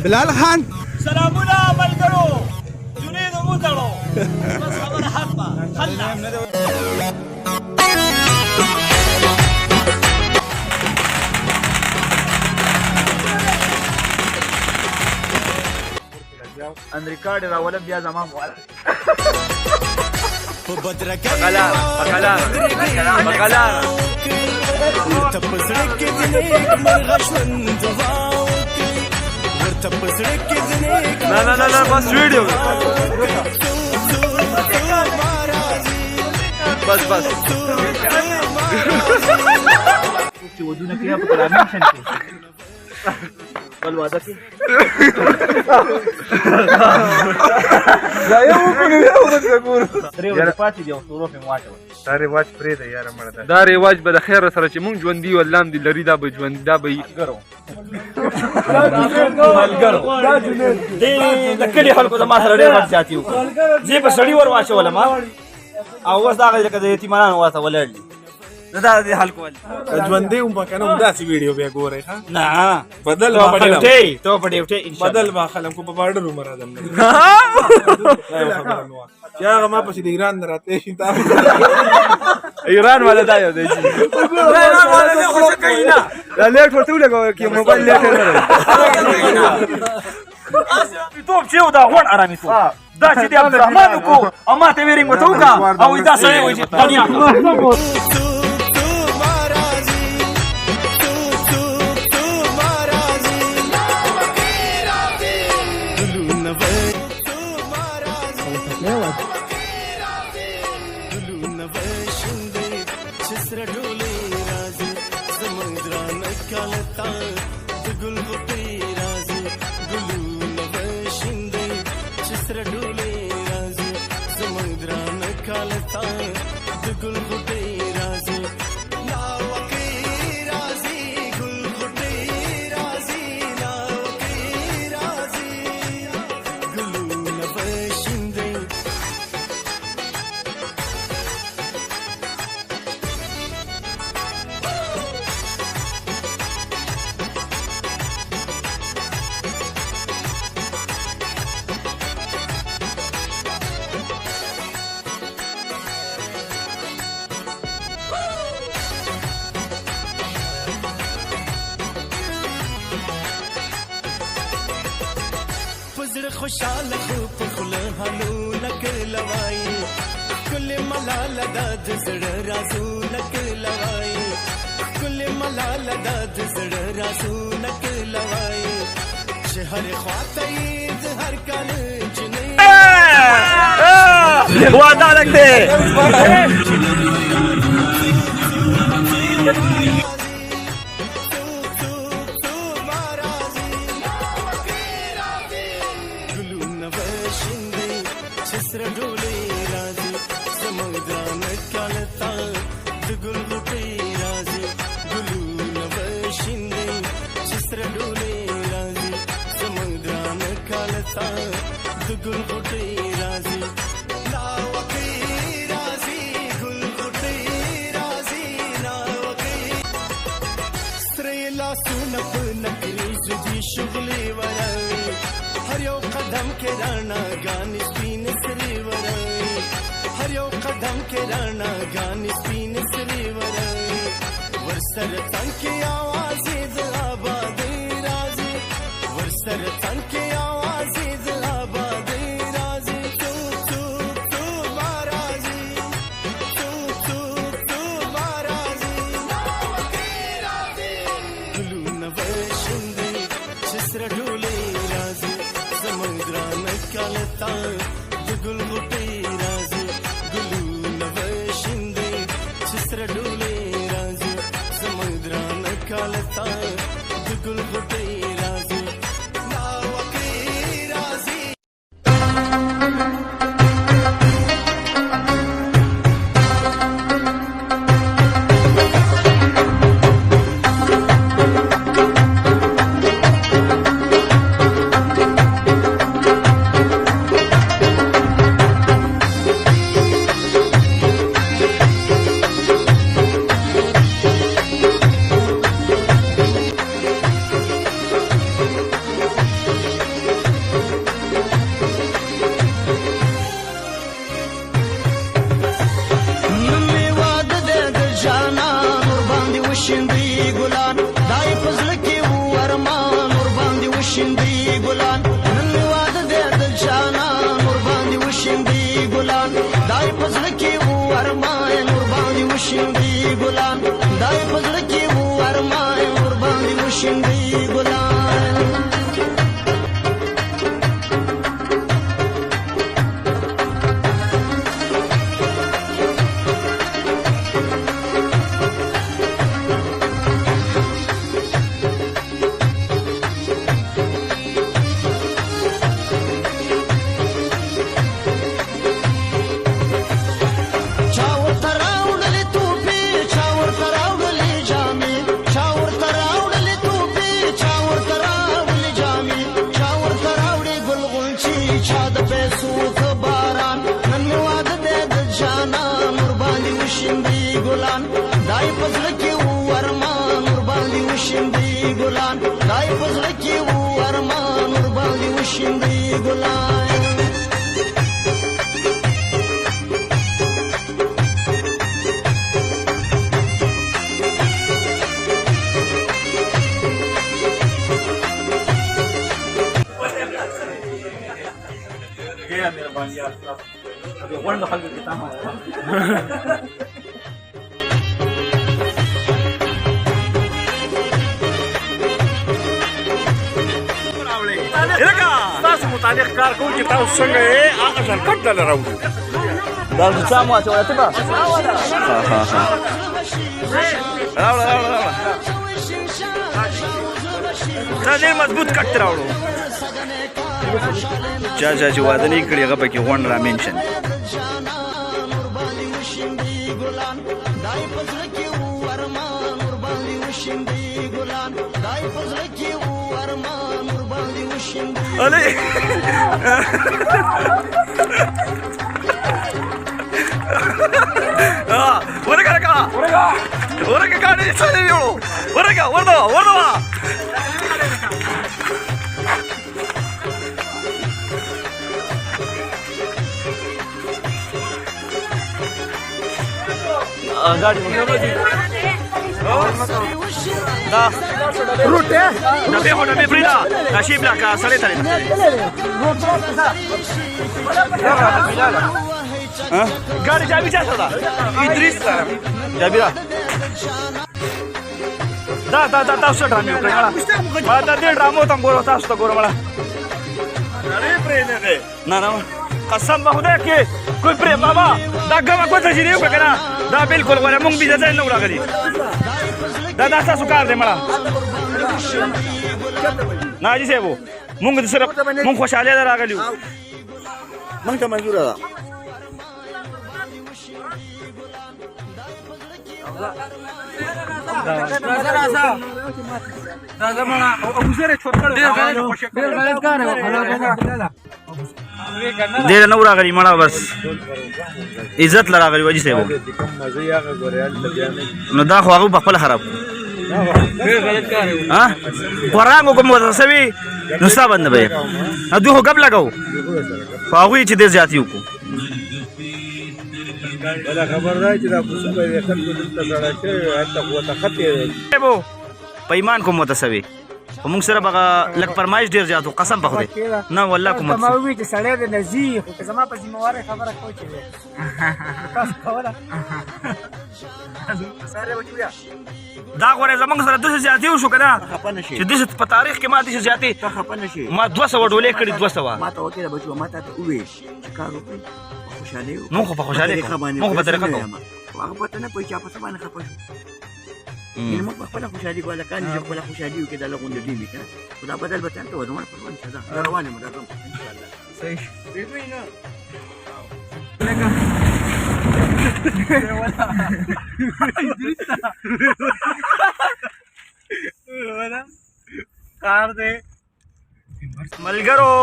بلال خان سلامونه ملګرو جنید مو تړو بس خبره حقه خلا امریکا ډیر اول بیا زمام واله بقلا لا بس ویډیو بس چې ودونه کې په کلامشن کې بل واده کې دا یو ګورو یاره پاتې دی او سورو په مواټو دا رواج پرې دی یاره مړه دا رواج به د خیر سره چې مونږ ژوندي ولام دي لري دا به ژوند دا به ګرو دا جنید د کلی خلکو د ما سره ډېر وخت زیات یو زه په سړی ور واچولم او اوس دا غږ د یتیمانو واسه ولړل دا د حل کول ژوندې هم پکنه هم داسې ویډیو بیا ګورئ ها نه بدل تو په ډیوټي ان شاء الله بدل ما خلم کو په بارډر عمر اعظم نه یا ما په ایران راته شي تا ایران والا دا یو دی ایران والا نه خوښ کوي نه دا لیک ورته ولګو کې موبایل لیک نه توپ چې دا غون آرامي تو دا چې د عبدالرحمن کو اما ته ویرینګ وته وکا او دا سره وایي دنیا خوشاله خو په خله هلو لک لوای کله ملال د زړه رازو لک لوای کله ملال د زړه رازو لک لوای شهر خواته هر کله جنې وعده لګته شغلي ورای هر یو قدم کې رانا غان سپین سری ورای هر یو قدم کې رانا غان سپین سری ورای ورسره تنکي आवाज د آباد رازي ورسره تنکي आवाज د آباد رازي تو بارازي تو بارازي ګلو نو شندې سره ډولې راځي سمندران کالتا د ګل غټې راځي ګلو نو شندې سره ډولې راځي سمندران کالتا د ګل غټې راځي لا وکي راځي وشندي ګلان دای پزړه کې و ارمان ور باندې وشندي ګلان نن واده دې دل شانا ور باندې وشندي ګلان دای پزړه کې و ارمان ور باندې وشندي ګلان دای پزړه کې و ارمان ور باندې وشندي ګلان وړاندې خلکو کې تمه تاسو متعلق کار کوم چې تاسو څنګه یې هغه شرکت دل راوړو دا د چا مو اچوله ته به راوړه دا ډېر مضبوط کټ راوړو چا چې واده نه کړي هغه پکې غونډ را منشن Ali Orega kani sale yo Orega wardo गाड़ी da route da be frida da shibla ka sare tare गाड़ी चाबी चाहता था इद्रिस चाबी दा उससे ड्रामे उकड़े मला दा दे ड्रामो तम गोरो तास तो गोरो मला अरे प्रेम है ना कसम बहुदा के कोई प्रेम बाबा दा गवा को तजरी उकड़े ना दा बिल्कुल वाला मुंग भी जैसे न उड़ा करी दा सा सुकार दे मला ना जी से वो मुंग सिर्फ मुंग खुशाले दा रागलियो मन का मंजूर है ډېر نه راغلی مړه بس عزت لراغلی وجه سه نو دا خو هغه په خپل خراب ها قرآن کوم وسوي نو صاحب نه به دوی هو قبل لګاو هغه چې دې زیاتی وکړو ولا خبر راځي دا کوم به خلکو دلته سره چې حتی قوت خطر بو پیمان کوم متسوي موږ سره بغه لک فرمایش ډیر زیاتو قسم په خدای نه والله کوم ما وی چې سړی د نزیخ او زما په ذمہواره خبره کوي چې تاسو کوله سره وچویا دا غوړې زمونږ سره د زیاتې وشو کنه چې د په تاریخ کې ما د زیاتې ما 200 ډولې کړې 200 ما ته وکړه بچو ما ته وې چې کار وکړي خوشاله مو خو په خوشاله مو په طریقه کوم هغه پته نه پوي چې په څه باندې خپه شو موږ په خپل خوشالي کوله کان چې خپل خوشالي وکړه د لغون دی کنه خدا بدل به تاسو ودونه په ون صدا روانه مدام ان شاء الله صحیح دوی نه کار دې ملګرو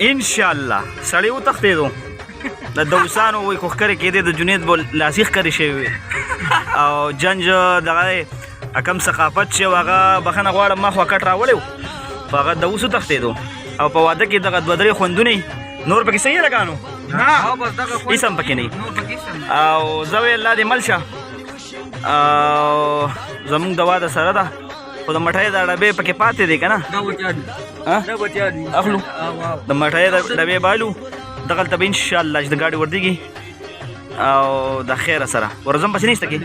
ان شاء الله سړی و تختیدو د دوسانو وای خو کړی کېده د جنید بول لاسیخ کړی شوی او جنج دغه کم ثقافت چې هغه بخنه غواړم ما خو کټ راوړیو هغه د اوسو تختیدو او په واده کې دغه دوه درې خوندونی نور پکې صحیح لګانو او بس دغه خو هیڅ هم پکې نه او زوی الله دې ملشه او زمونږ دوا د سره ده خو د مټۍ دا ډبې پکې پاتې دی که نه اخلو د مټۍ د ډبې بالو دغلته به انشاءالله چې د ګاډي وردېږي او د خیره سره ورځم پسې نشته کې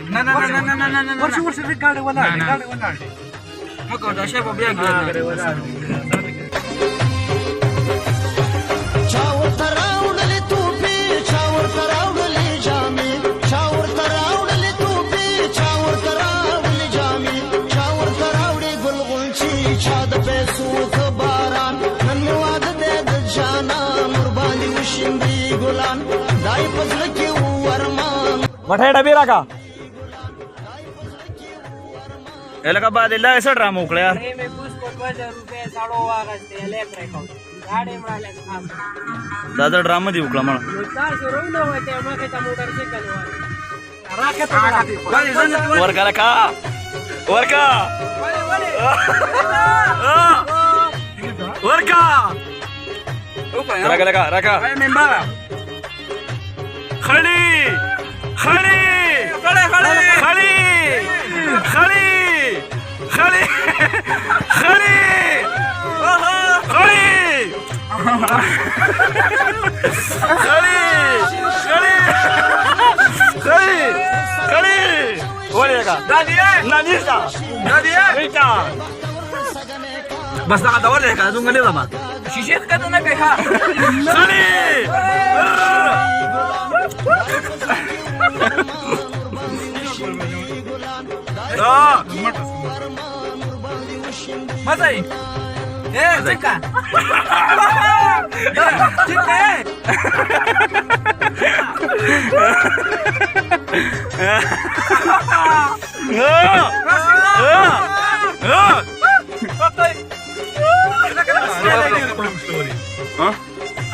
چا ورته راوړلې توپې چا ورته راوړلې جامې چا ورته راوړلې توپې چا ورته راوړلې جامې چا ورته راوړې ګل غونچې چا د پیسو ښه باران نن مې واده دی د جانان ورباندې وشیندې ګلان دای په زړه کې و ارمان مټۍ ډبې راکړه لکه بعد الله څه ډرامه وکړه یار دا د ډرامه دی وکړه مړه ورکه لکه ورکه ورکه راکه لکه راکه خړی خړی خړی خړی خړی خړی خړی خړی خړی خړی خړی ولېګه نانیستا نانیستا بس دا ولېګه څنګه نه ما شیشه کته نه کوي ها خړی مزه څنګه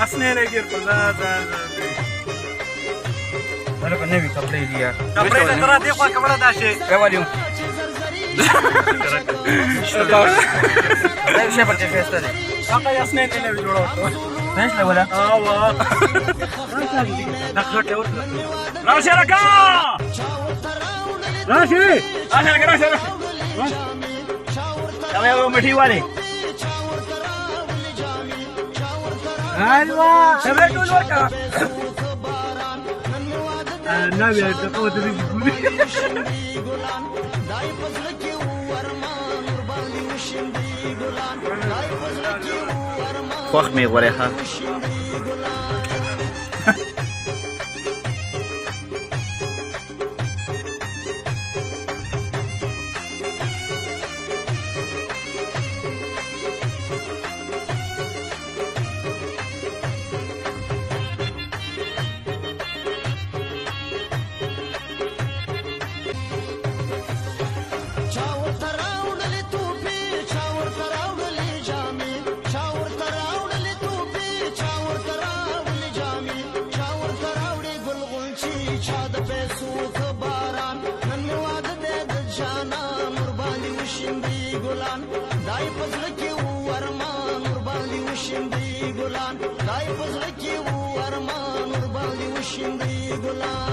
اسنه لګیر په دا نوی کپڑے دي یار کپڑے ترا دی خو کپڑا داشه کولیو دا شی په څه فیسته دي هغه اسنه نه لوي جوړو فیس له ولا وا نقشه ورته راشه راکا راشي راشه دا یو مټي والے ايوه سبه ټول ورکا نه بیا ته په دې ګوري خوښ مې غوړې ها دای پزړه کې و ارمان ور باندې وشیندې ګلان دای پزړه کې و ارمان ور باندې وشیندې ګلان